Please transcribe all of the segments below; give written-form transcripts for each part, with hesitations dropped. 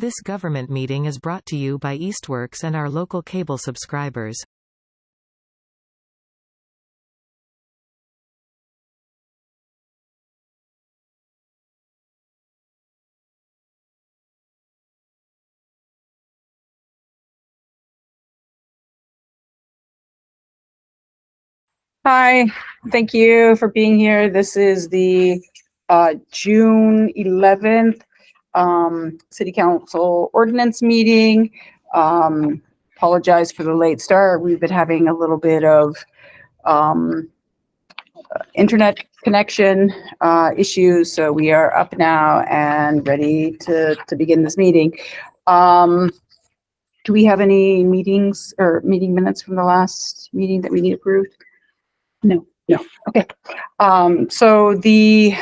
This government meeting is brought to you by Eastworks and our local cable subscribers. Hi, thank you for being here. This is the June 11th City Council Ordinance meeting. Apologize for the late start. We've been having a little bit of internet connection issues, so we are up now and ready to begin this meeting. Do we have any meetings or meeting minutes from the last meeting that we need approved? No. Okay. So the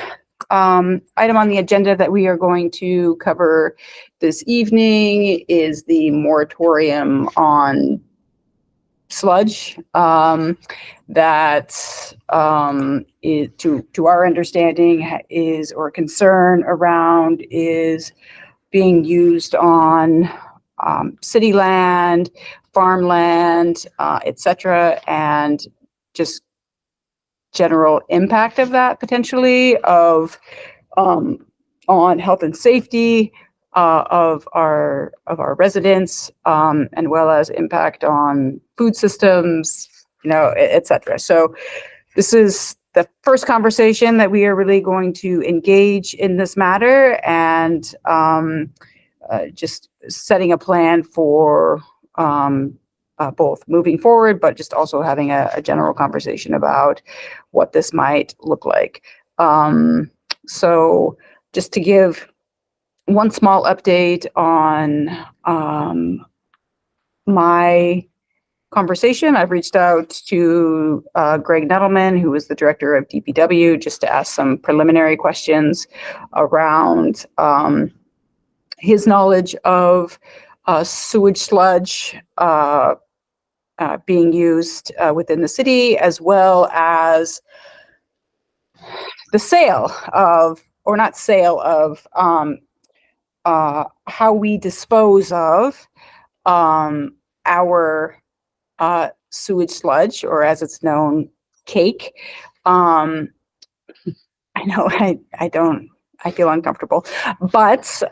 item on the agenda that we are going to cover this evening is the moratorium on sludge. That is, to our understanding, is, or concern around, is being used on city land, farmland, etc., and just general impact of that potentially on health and safety of our residents, and well as impact on food systems, etc. So this is the first conversation that we are really going to engage in this matter, and just setting a plan for both moving forward, but just also having a general conversation about what this might look like. So just to give one small update on my conversation, I've reached out to Greg Nettleman, who is the director of DPW, just to ask some preliminary questions around his knowledge of sewage sludge being used within the city, as well as the sale of, or not sale of, how we dispose of our sewage sludge, or as it's known, cake. I know I feel uncomfortable, but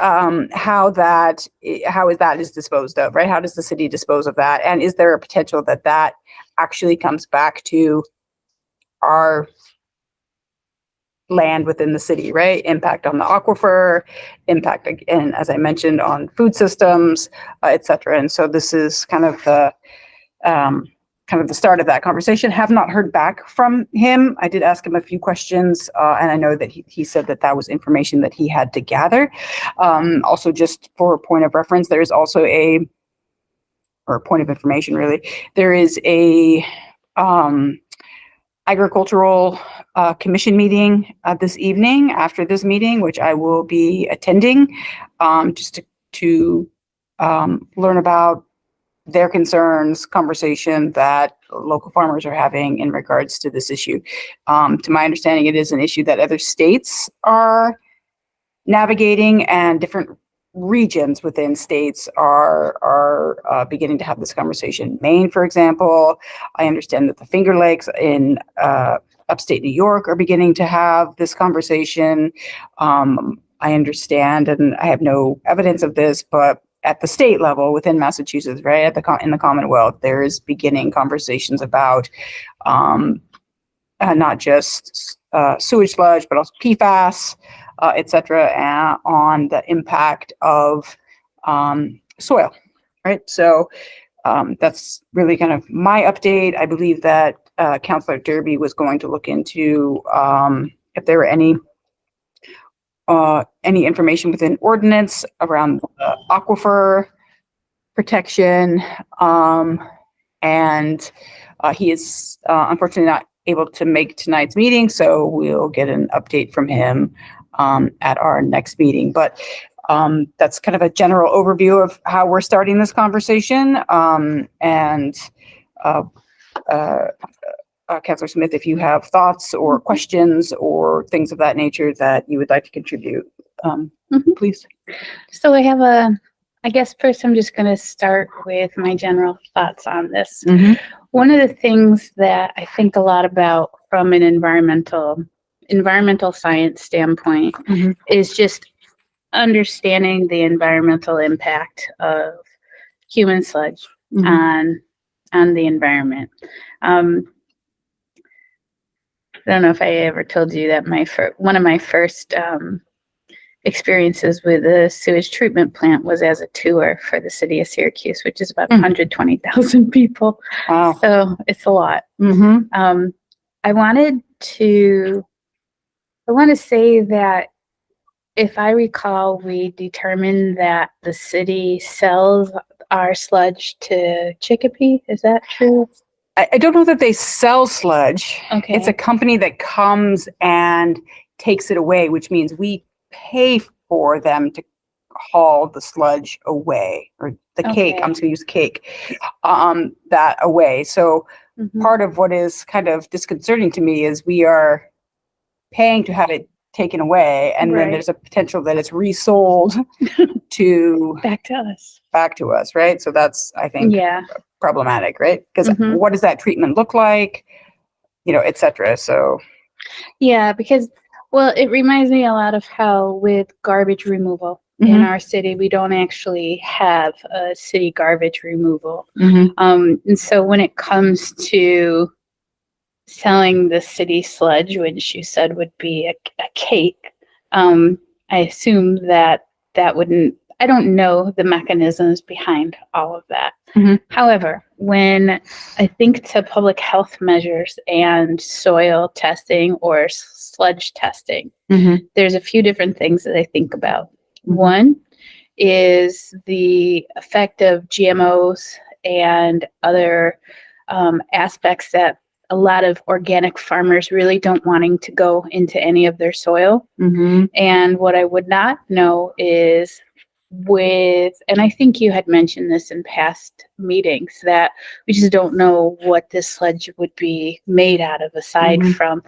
how is that disposed of, right? How does the city dispose of that? And is there a potential that that actually comes back to our land within the city, right? Impact on the aquifer, impact, again, as I mentioned, on food systems, etc. And so this is kind of the start of that conversation. Have not heard back from him. I did ask him a few questions, and I know that he said that that was information that he had to gather. Also, just for a point of reference, there's also or point of information really, there is a agricultural commission meeting this evening after this meeting, which I will be attending, just to learn about their concerns, conversation that local farmers are having in regards to this issue. To my understanding, it is an issue that other states are navigating, and different regions within states are beginning to have this conversation. Maine, for example, I understand that the Finger Lakes in upstate New York are beginning to have this conversation. I understand, and I have no evidence of this, but at the state level within Massachusetts, right, in the Commonwealth, there is beginning conversations about not just sewage sludge, but also PFAS, etc., on the impact of soil, right? So that's really kind of my update. I believe that Councillor Derby was going to look into if there were any information within ordinance around aquifer protection, and he is unfortunately not able to make tonight's meeting, so we'll get an update from him at our next meeting. But that's kind of a general overview of how we're starting this conversation. And Councillor Smith, if you have thoughts or questions or things of that nature that you would like to contribute, please. So I have a I guess first I'm just going to start with my general thoughts on this. Mm-hmm. One of the things that I think a lot about from an environmental science standpoint Mm-hmm. is just understanding the environmental impact of human sludge Mm-hmm. on the environment. I don't know if I ever told you that one of my first experiences with a sewage treatment plant was as a tour for the city of Syracuse, which is about 120,000 people. Wow. So it's a lot. Mm-hmm. I want to say that if I recall, we determined that the city sells our sludge to Chicopee. Is that true? I don't know that they sell sludge. Okay. It's a company that comes and takes it away, which means we pay for them to haul the sludge away, or the cake. Okay. I'm just going to use cake, that away. So part of what is kind of disconcerting to me is we are paying to have it taken away, and then there's a potential that it's resold to back to us, right? So that's, I think, problematic, right? Because what does that treatment look like, et cetera. So because, well, it reminds me a lot of how with garbage removal in our city, we don't actually have a city garbage removal. And so when it comes to selling the city sludge, which you said would be a cake, I assume that wouldn't, I don't know the mechanisms behind all of that. However, when I think to public health measures and soil testing or sludge testing, there's a few different things that I think about. One is the effect of GMOs and other aspects that a lot of organic farmers really don't wanting to go into any of their soil. And what I would not know is and I think you had mentioned this in past meetings, that we just don't know what this sludge would be made out of aside from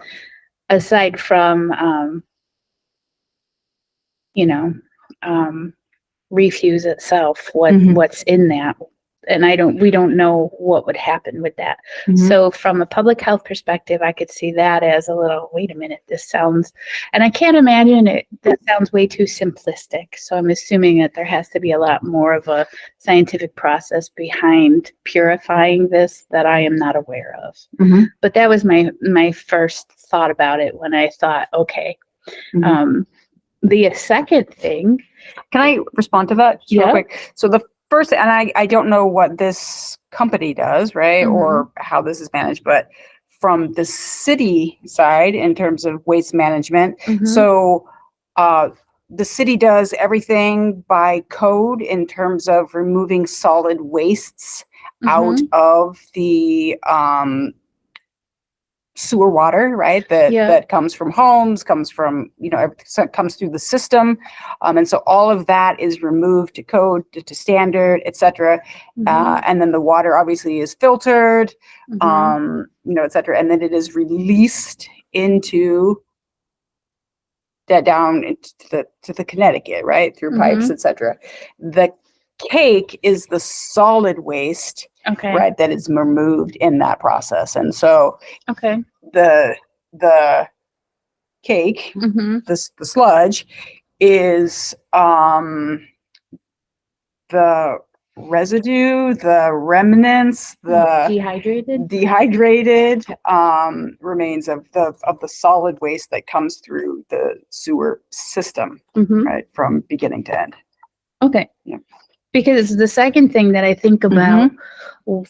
refuse itself, what's in that. And we don't know what would happen with that. So from a public health perspective, I could see that as a little, wait a minute, and I can't imagine that sounds way too simplistic. So I'm assuming that there has to be a lot more of a scientific process behind purifying this that I am not aware of. But that was my first thought about it when I thought, okay. The second thing. Can I respond to that just real quick? So the first, and I don't know what this company does, right? Or how this is managed, but from the city side in terms of waste management. So the city does everything by code in terms of removing solid wastes out of the sewer water, right? That comes from homes, comes from, comes through the system. And so all of that is removed to code, to standard, et cetera. And then the water obviously is filtered, et cetera. And then it is released into down into the Connecticut, right? Through pipes, et cetera. The cake is the solid waste, right, that is removed in that process. And so the cake, the sludge is the residue, the remnants, the dehydrated remains of the solid waste that comes through the sewer system, right, from beginning to end. Because the second thing that I think about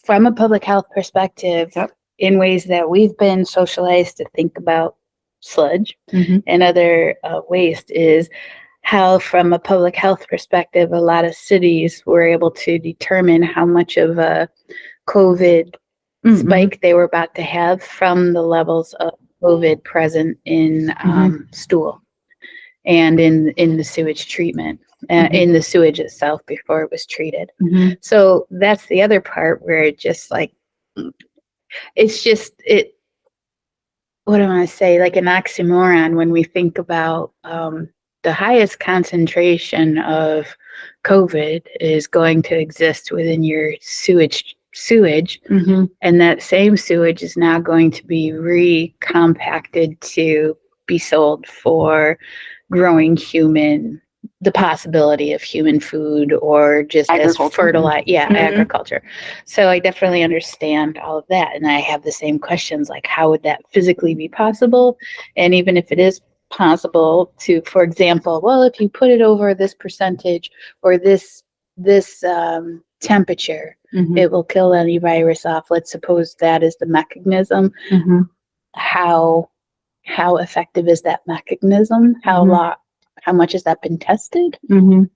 from a public health perspective, in ways that we've been socialized to think about sludge and other waste, is how from a public health perspective, a lot of cities were able to determine how much of a COVID spike they were about to have from the levels of COVID present in stool and in the sewage treatment. In the sewage itself before it was treated. So that's the other part where it just like, what do I want to say, like an oxymoron when we think about the highest concentration of COVID is going to exist within your sewage, Mm-hmm. and that same sewage is now going to be recompacted to be sold for growing the possibility of human food, or just as Agriculture. fertilizer. Yeah, Mhm. agriculture. So I definitely understand all of that. And I have the same questions, like how would that physically be possible? And even if it is possible to, for example, well, if you put it over this percentage or this temperature, Mhm. it will kill any virus off. Let's suppose that is the mechanism. Mhm. How effective is that mechanism? Mhm. How much has that been tested? Mhm.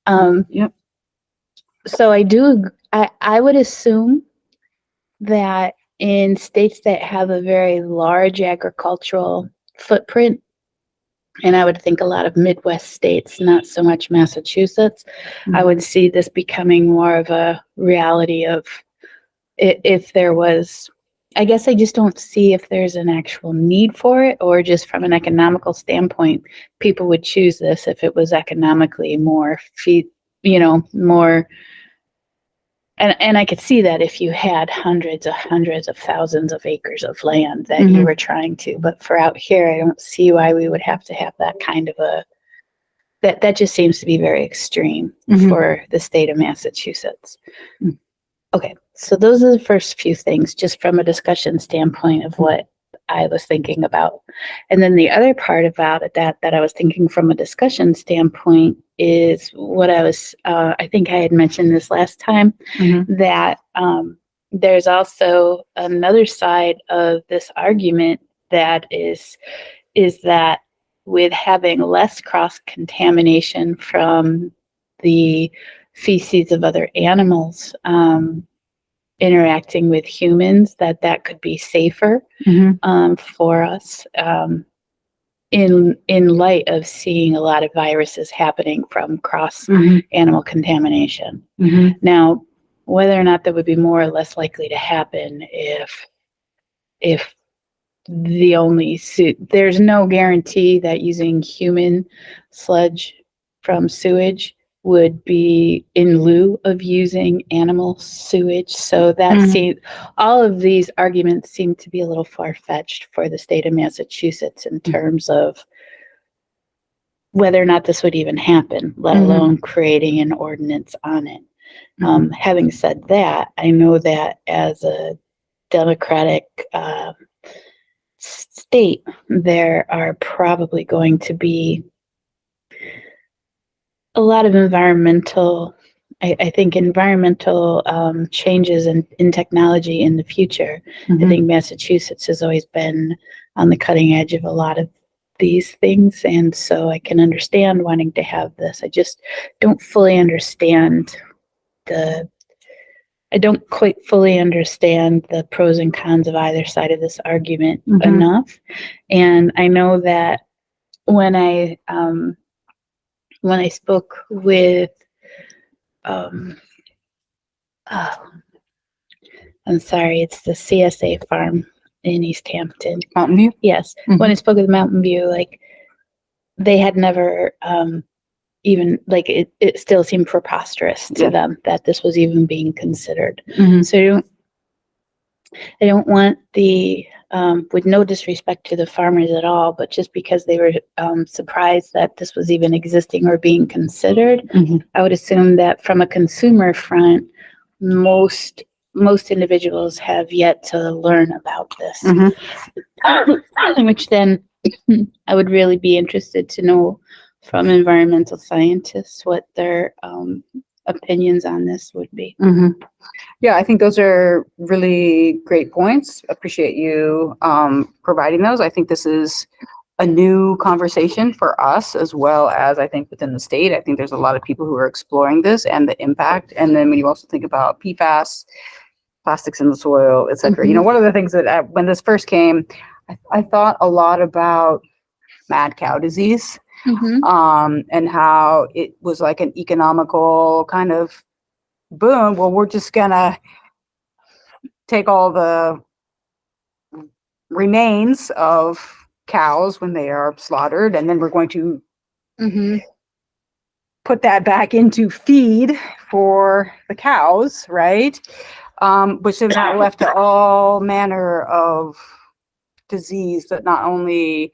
Um, Yep. so I would assume that in states that have a very large agricultural footprint, and I would think a lot of Midwest states, not so much Massachusetts, I would see this becoming more of a reality of if there was. I guess I just don't see if there's an actual need for it, or just from an economical standpoint, people would choose this if it was economically more more. And I could see that if you had hundreds of thousands of acres of land that you Mhm. were trying to, but for out here, I don't see why we would have to have that kind of that just seems to be very extreme Mhm. for the state of Massachusetts. Mm. Okay, so those are the first few things, just from a discussion standpoint of what I was thinking about. And then the other part about it that I was thinking from a discussion standpoint is what I think I had mentioned this last time, Mhm. that there's also another side of this argument that is that with having less cross contamination from the feces of other animals interacting with humans, that could be safer Mhm. for us, in light of seeing a lot of viruses happening from cross Mhm. animal contamination. Mhm. Now, whether or not that would be more or less likely to happen if there's no guarantee that using human sludge from sewage would be in lieu of using animal sewage. So all of these arguments seem to be a little far-fetched for the state of Massachusetts in terms of whether or not this would even happen, let alone creating an ordinance on it. Having said that, I know that as a Democratic state, there are probably going to be a lot of I think environmental changes in technology in the future. I think Massachusetts has always been on the cutting edge of a lot of these things, and so I can understand wanting to have this. I just don't fully understand I don't quite fully understand the pros and cons of either side of this argument enough. And I know that when I spoke with, oh, I'm sorry, it's the CSA farm in Easthampton. Mountain View. Yes. When I spoke with Mountain View, like they had never even like it still seemed preposterous to them that this was even being considered. So I don't want with no disrespect to the farmers at all, but just because they were surprised that this was even existing or being considered, I would assume that from a consumer front, most individuals have yet to learn about this. Which then I would really be interested to know from environmental scientists what their opinions on this would be. Yeah, I think those are really great points. Appreciate you providing those. I think this is a new conversation for us, as well as I think within the state. I think there's a lot of people who are exploring this and the impact. And then when you also think about PFAS, plastics in the soil, et cetera, one of the things that when this first came, I thought a lot about mad cow disease, and how it was like an economical kind of boom. Well, we're just gonna take all the remains of cows when they are slaughtered, and then we're going to put that back into feed for the cows, right? Which then that left to all manner of disease that not only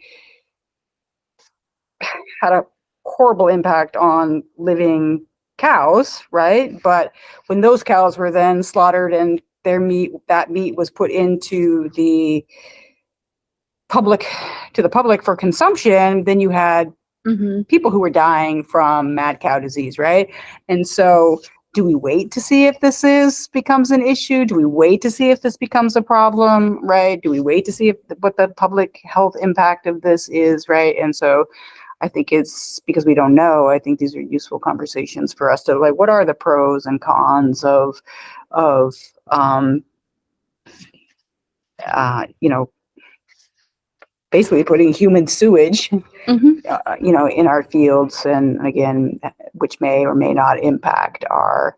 had a horrible impact on living cows, right? But when those cows were then slaughtered and that meat was put into the public for consumption, then you had people who were dying from mad cow disease, right? And so do we wait to see if this becomes an issue? Do we wait to see if this becomes a problem, right? Do we wait to see what the public health impact of this is, right? And so I think it's because we don't know. I think these are useful conversations for us to like, what are the pros and cons of basically putting human sewage, in our fields, and again, which may or may not impact our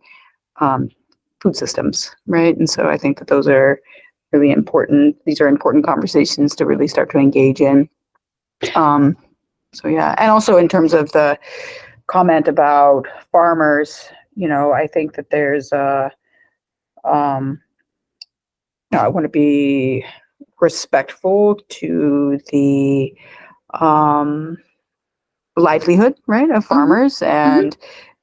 food systems, right? And so I think that those are really important. These are important conversations to really start to engage in. So yeah, and also in terms of the comment about farmers, I think that there's I want to be respectful to the livelihood, right, of farmers and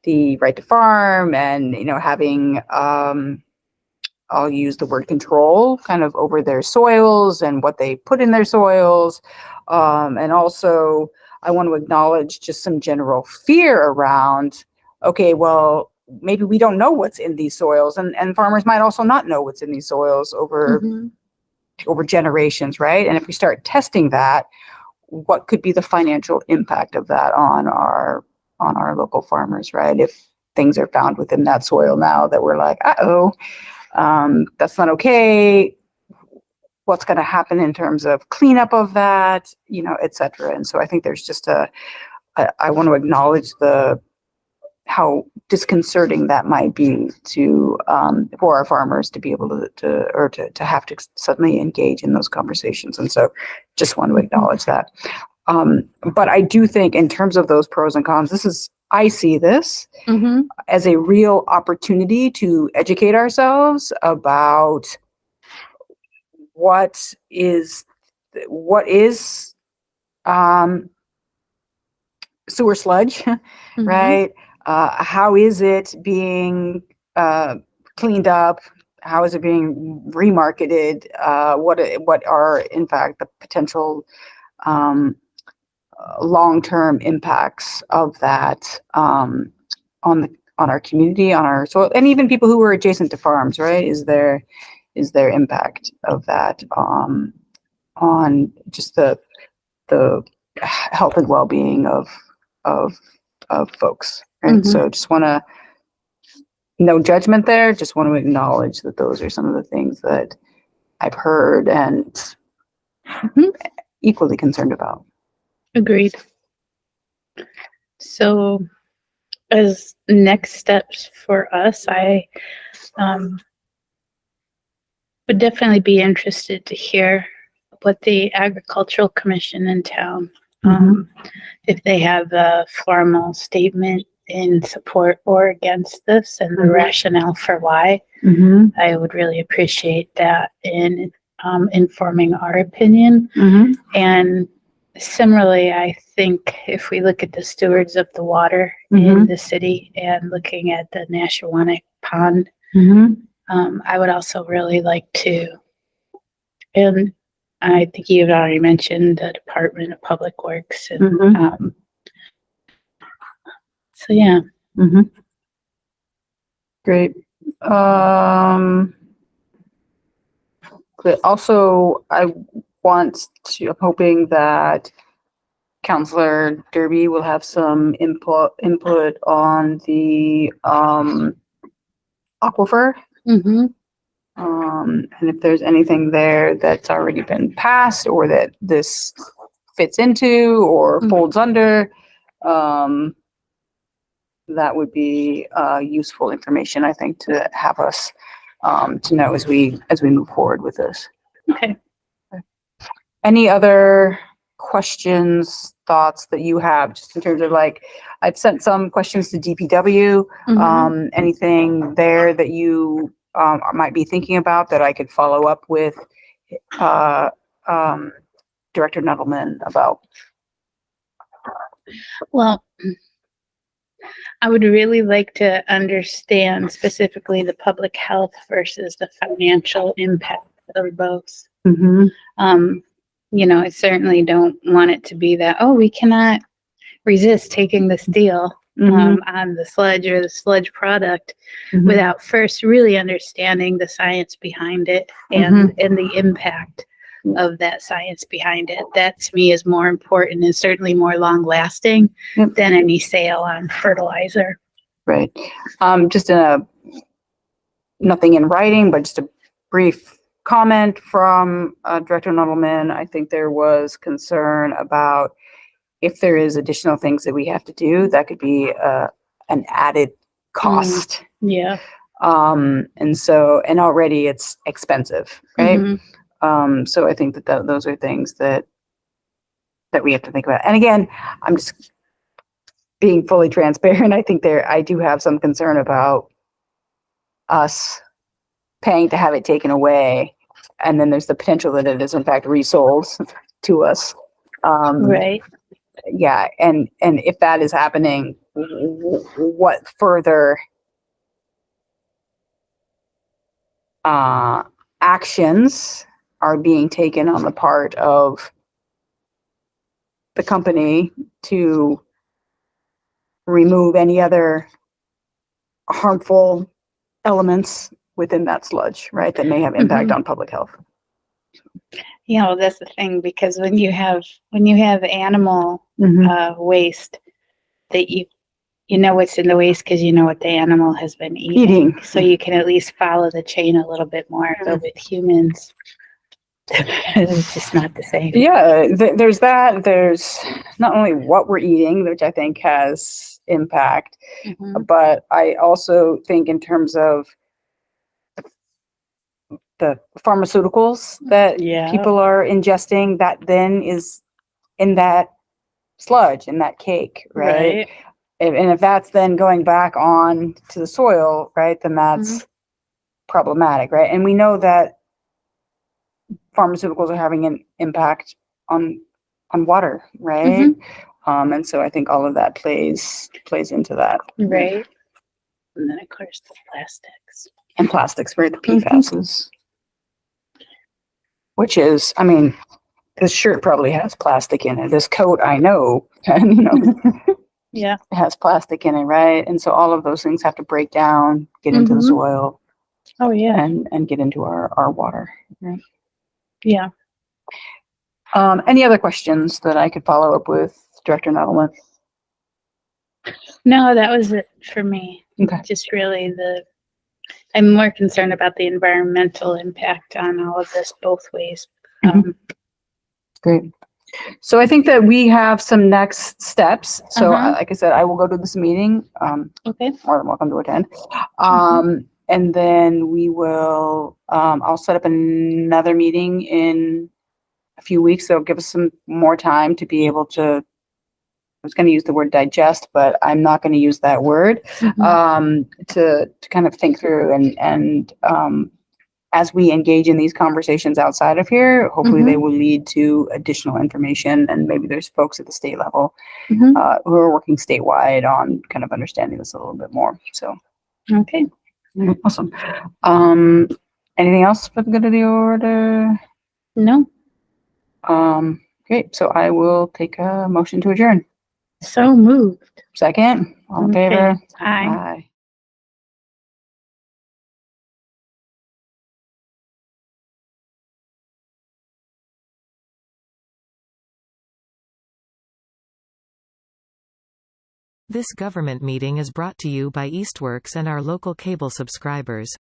the right to farm, and having I'll use the word control kind of over their soils and what they put in their soils, and also I want to acknowledge just some general fear around, okay, well, maybe we don't know what's in these soils, and farmers might also not know what's in these soils over generations, right? And if we start testing that, what could be the financial impact of that on our local farmers, right? If things are found within that soil now that we're like, that's not okay. What's going to happen in terms of cleanup of that, et cetera. And so I think there's just I want to acknowledge how disconcerting that might be for our farmers to be able to have to suddenly engage in those conversations. And so just want to acknowledge that. But I do think in terms of those pros and cons, I see this as a real opportunity to educate ourselves about what is sewer sludge, right? How is it being cleaned up? How is it being remarketed? What are in fact the potential long-term impacts of that on our community, on our soil, and even people who are adjacent to farms, right? Is there impact of that on just the health and well-being of folks? And so just want to, no judgment there, just want to acknowledge that those are some of the things that I've heard and equally concerned about. Agreed. So as next steps for us, I would definitely be interested to hear what the Agricultural Commission in town, if they have a formal statement in support or against this and the rationale for why. I would really appreciate that in informing our opinion. And similarly, I think if we look at the stewards of the water in the city and looking at the Nashawanic Pond, I would also really like to, and I think you've already mentioned the Department of Public Works. And, so, yeah. Great. Also, I'm hoping that Councillor Derby will have some input on the aquifer. And if there's anything there that's already been passed or that this fits into or folds under, that would be useful information, I think, to have us to know as we move forward with this. Okay. Any other questions, thoughts that you have, just in terms of like, I've sent some questions to DPW. Anything there that you might be thinking about that I could follow up with Director Nettleman about? Well, I would really like to understand specifically the public health versus the financial impact of both. I certainly don't want it to be that, oh, we cannot resist taking this deal on the sludge or the sludge product without first really understanding the science behind it and the impact of that science behind it. That to me is more important and certainly more long lasting than any sale on fertilizer. Right. Just nothing in writing, but just a brief comment from Director Nuttleman. I think there was concern about if there is additional things that we have to do, that could be an added cost. Yeah. And already it's expensive, right? So I think that those are things that we have to think about. And again, I'm just being fully transparent. I think I do have some concern about us paying to have it taken away, and then there's the potential that it is in fact resold to us. Right. Yeah, and if that is happening, what further actions are being taken on the part of the company to remove any other harmful elements within that sludge, right, that may have impact on public health? That's the thing, because when you have animal waste, that you know what's in the waste because you know what the animal has been eating. So you can at least follow the chain a little bit more. But with humans, it's just not the same. Yeah, there's that. There's not only what we're eating, which I think has impact, but I also think in terms of the pharmaceuticals that people are ingesting, that then is in that sludge, in that cake, right? And if that's then going back on to the soil, right, then that's problematic, right? And we know that pharmaceuticals are having an impact on water, right? And so I think all of that plays into that. Right. And then of course the plastics. And plastics, right? The PFASs. Which is, I mean, this shirt probably has plastic in it. This coat, I know, it has plastic in it, right? And so all of those things have to break down, get into the soil. Oh yeah. And get into our water. Right? Yeah. Any other questions that I could follow up with Director Nettleman? No, that was it for me. Okay. Just really I'm more concerned about the environmental impact on all of this both ways. Great. So I think that we have some next steps. So like I said, I will go to this meeting. Okay. More than welcome to attend. And then we will, I'll set up another meeting in a few weeks. That'll give us some more time to be able to, I was going to use the word digest, but I'm not going to use that word, to kind of think through and as we engage in these conversations outside of here, hopefully they will lead to additional information, and maybe there's folks at the state level who are working statewide on kind of understanding this a little bit more. So, okay. Awesome. Anything else for the good of the order? No. Great. So I will take a motion to adjourn. So moved. Second, all in favor? Aye. Aye. This government meeting is brought to you by Eastworks and our local cable subscribers.